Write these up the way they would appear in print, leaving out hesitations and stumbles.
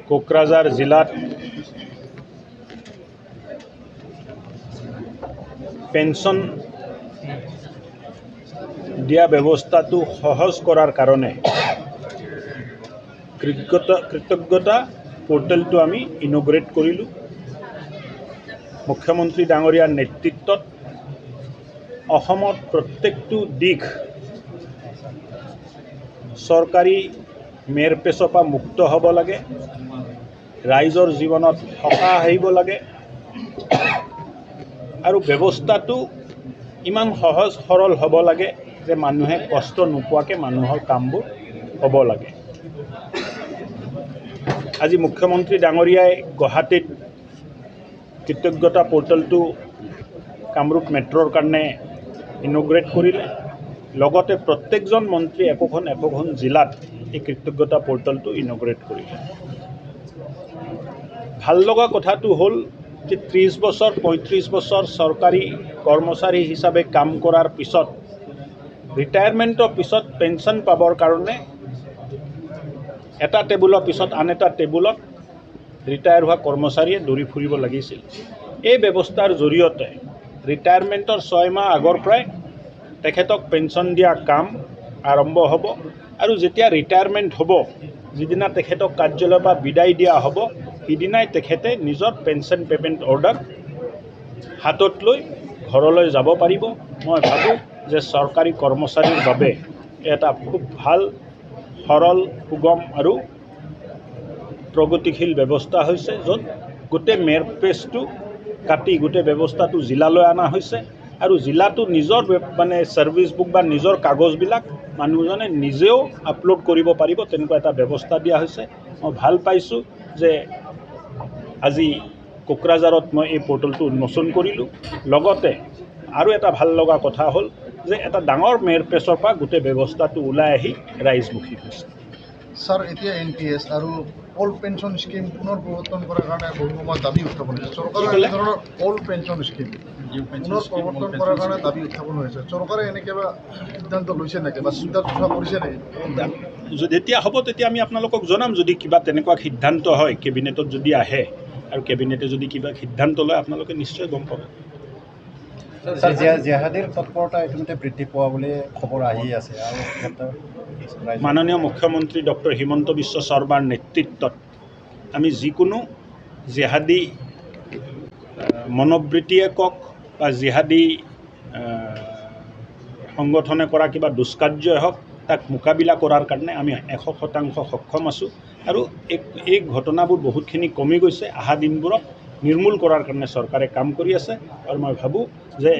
কোকৰাঝাৰ জিলাত পেঞ্চন দিয়া ব্যৱস্থাটো সহজ কৰাৰ কাৰণে কৃতজ্ঞতা পোৰ্টেলটো আমি ইনগ্ৰেট কৰিলোঁ। মুখ্যমন্ত্ৰী ডাঙৰীয়াৰ নেতৃত্বত অসমত প্ৰত্যেকটো দিশ চৰকাৰী মেৰপেচৰ পৰা মুক্ত হ'ব লাগে, ৰাইজৰ জীৱনত সকাহ আহিব লাগে আৰু ব্যৱস্থাটো ইমান সহজ সৰল হ'ব লাগে যে মানুহে কষ্ট নোপোৱাকৈ মানুহৰ কামবোৰ হ'ব লাগে। আজি মুখ্যমন্ত্ৰী ডাঙৰীয়াই গুৱাহাটীত কৃতজ্ঞতা পোৰ্টেলটো কামৰূপ মেট্ৰ'ৰ কাৰণে ইনগ্ৰেট কৰিলে। লগতে প্ৰত্যেকজন মন্ত্ৰী একোখন জিলাত এই কৃতজ্ঞতা পোৰ্টেলটো ইনগ্ৰেট কৰিলে। ভাল লগা কথাটো হ'ল যে 30 বছৰ 35 বছৰ চৰকাৰী কৰ্মচাৰী হিচাপে কাম কৰাৰ পিছত ৰিটায়াৰমেণ্টৰ পিছত পেঞ্চন পাবৰ কাৰণে এটা টেবুলৰ পিছত আন এটা টেবুলত ৰিটায়াৰ হোৱা কৰ্মচাৰীয়ে দৌৰি ফুৰিব লাগিছিল। এই ব্যৱস্থাৰ জৰিয়তে ৰিটায়াৰমেণ্টৰ 6 মাহ আগৰ পৰাই তেখেতক পেঞ্চন দিয়া কাম আৰম্ভ হ'ব আৰু যেতিয়া ৰিটায়াৰমেণ্ট হ'ব, যিদিনা তেখেতক কাৰ্যালয়ৰ পৰা বিদায় দিয়া হ'ব, সিদিনাই তেখেতে নিজৰ পেঞ্চন পে'মেণ্ট অৰ্ডাৰ হাতত লৈ ঘৰলৈ যাব পাৰিব। মই ভাবোঁ যে চৰকাৰী কৰ্মচাৰীৰ বাবে এটা খুব ভাল, সৰল, সুগম আৰু প্ৰগতিশীল ব্যৱস্থা হৈছে, য'ত গোটেই মেৰপেচটো কাটি গোটেই ব্যৱস্থাটো জিলালৈ অনা হৈছে আৰু জিলাটো নিজৰ ছাৰ্ভিচ বুক বা নিজৰ কাগজবিলাক মানুহজনে নিজেও আপলোড কৰিব পাৰিব, তেনেকুৱা এটা ব্যৱস্থা দিয়া হৈছে। মই ভাল পাইছোঁ যে আজি কোকৰাঝাৰত মই এই পৰ্টেলটো উন্মোচন কৰিলোঁ। লগতে আৰু এটা ভাল লগা কথা হ'ল যে এটা ডাঙৰ মেৰপেচৰ পৰা গোটেই ব্যৱস্থাটো ওলাই আহি ৰাইজমুখী হৈছে। স্যাৰ, এতিয়া NPS আৰু অল্ড পেঞ্চন স্কিম পুনৰ প্ৰৱৰ্তন কৰাৰ কাৰণে বহু সময়ত দাবী উত্থাপন হৈছে। চৰকাৰে এই ধৰণৰ অল্ড পেঞ্চন স্কিম পুনৰ প্ৰৱৰ্তন কৰাৰ কাৰণে দাবী উত্থাপন হৈছে। চৰকাৰে এনে কিবা সিদ্ধান্ত লৈছে নেকি বা চিন্তা চৰ্চা কৰিছে নেকি? যেতিয়া হ'ব তেতিয়া আমি আপোনালোকক জনাম। যদি কিবা তেনেকুৱা সিদ্ধান্ত হয়, কেবিনেটত যদি আহে আৰু কেবিনেটে যদি কিবা সিদ্ধান্ত লয়, আপোনালোকে নিশ্চয় গম পাব। জেহাদীৰ তৎপৰতা ইতিমধ্যে বৃদ্ধি পোৱা বুলি খবৰ আহি আছে আৰু মাননীয় মুখ্যমন্ত্ৰী ডক্টৰ হিমন্ত বিশ্ব শৰ্মাৰ নেতৃত্বত আমি যিকোনো জেহাদী মনোবৃত্তিয়ে কওক বা জেহাদী সংগঠনে কৰা কিবা দুষ্কাৰ্যই হওক, তাক মোকাবিলা কৰাৰ কাৰণে আমি 100% সক্ষম আছোঁ আৰু এই ঘটনাবোৰ বহুতখিনি কমি গৈছে। অহা দিনবোৰত নিৰ্মূল কৰাৰ কাৰণে চৰকাৰে কাম কৰি আছে আৰু মই ভাবোঁ যে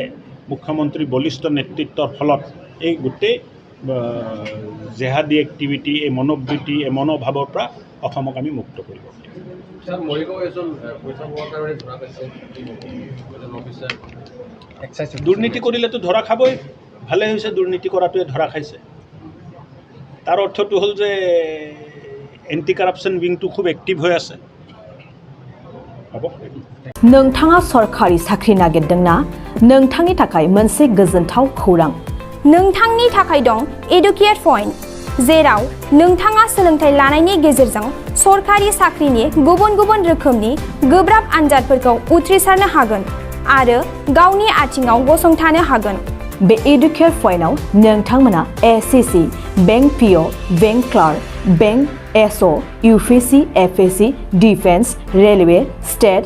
মুখ্যমন্ত্ৰী বলিষ্ঠ নেতৃত্বৰ ফলত এই গোটেই জেহাদী এক্টিভিটি, এই মনোবৃত্তি, এই মনোভাৱৰ পৰা অসমক আমি মুক্ত কৰিব পাৰিম। দুৰ্নীতি কৰিলেতো ধৰা খাবই। ভালে হৈছে দুৰ্নীতি কৰাটোৱে ধৰা খাইছে। তাৰ অৰ্থটো হ'ল যে এণ্টি কাৰাপশ্যন উইংটো খুব এক্টিভ হৈ আছে। नोंथाङा सरकारि साख्रि नागिरदोंना? नोंथांनि थाखाय मोनसे गोजोनथाव खौरां। नोंथांनि थाखाय दं एडुकेट पॉइंट, जेराव नोंथाङा सोलोंथाइ लानायनि गेजेरजों सरकारि साख्रिनि गुबुन-गुबुन रोखोमनि गोब्राब आनजादफोरखौ उथ्रिसारनो हागोन आरो गावनि आथिङाव गसंथानो हागोन। बे एडुकेट पॉइन्टआव नोंथांमोना SSC, bank PO, bank clerk, bank SO, UPSC, FSC, defence, railway, state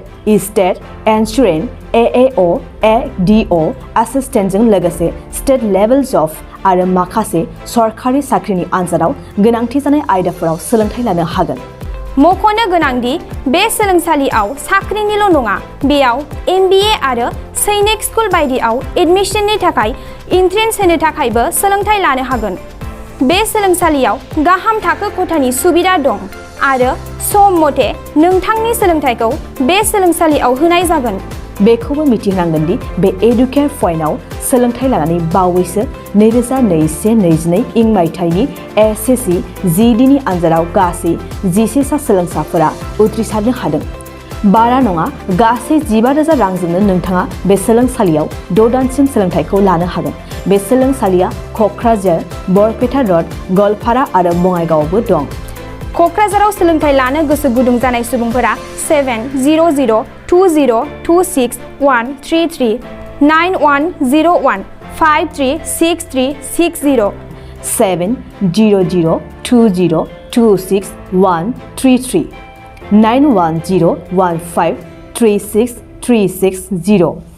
insurance, AAO, ADO एसिस्टेन्टजों लोगोसे स्टेट लेभेल जब आरो माखासे सरकारि साख्रिनि आनजादाव गोनांथि जानाय आयदाफोराव सोलोंथाइ लानो हागोन। मख'नो गोनांदि बे सोलोंसालियाव साख्रिनिल' नङा, बेयाव MBA आरो सैनिक स्कुल बायदियाव एडमिशननि थाखाय एन्ट्रेन्स होनो थाखायबो सोलोंथाइ लानो हागोन। बे सोलोंसालियाव गाहाम थाखो खथानि सुबिदा दं आरो सम मथे नोंथांनि सोलोंथाइखौ बे सोलोंसालियाव होनाय जागोन। बेखौबो मिथिनांगोन दि बे एडुकेट पॉइन्टआव सोलोंथाइ लानानै बावैसो 2021-22 इं मायथाइनि SSC GDनि आनजादाव गासै 11 सा सोलोंसाफोरा उथ्रिसारनो हादों। बारा नङा, गासै 15,000 रांजोंनो नोंथाङा बे सोलोंसालियाव 6 दानसिम सोलोंथाइखौ लानो हागोन। बे सोलोंसालिया क'क्राझार, बरपेटा र'ड, गलपारा आरो बङाइगावआवबो दं। क'क्राझाराव सोलोंथाइ लानो गोसो गुदुं जानाय सुबुंफोरा 70020261333 9101536360 70020261333 9101536360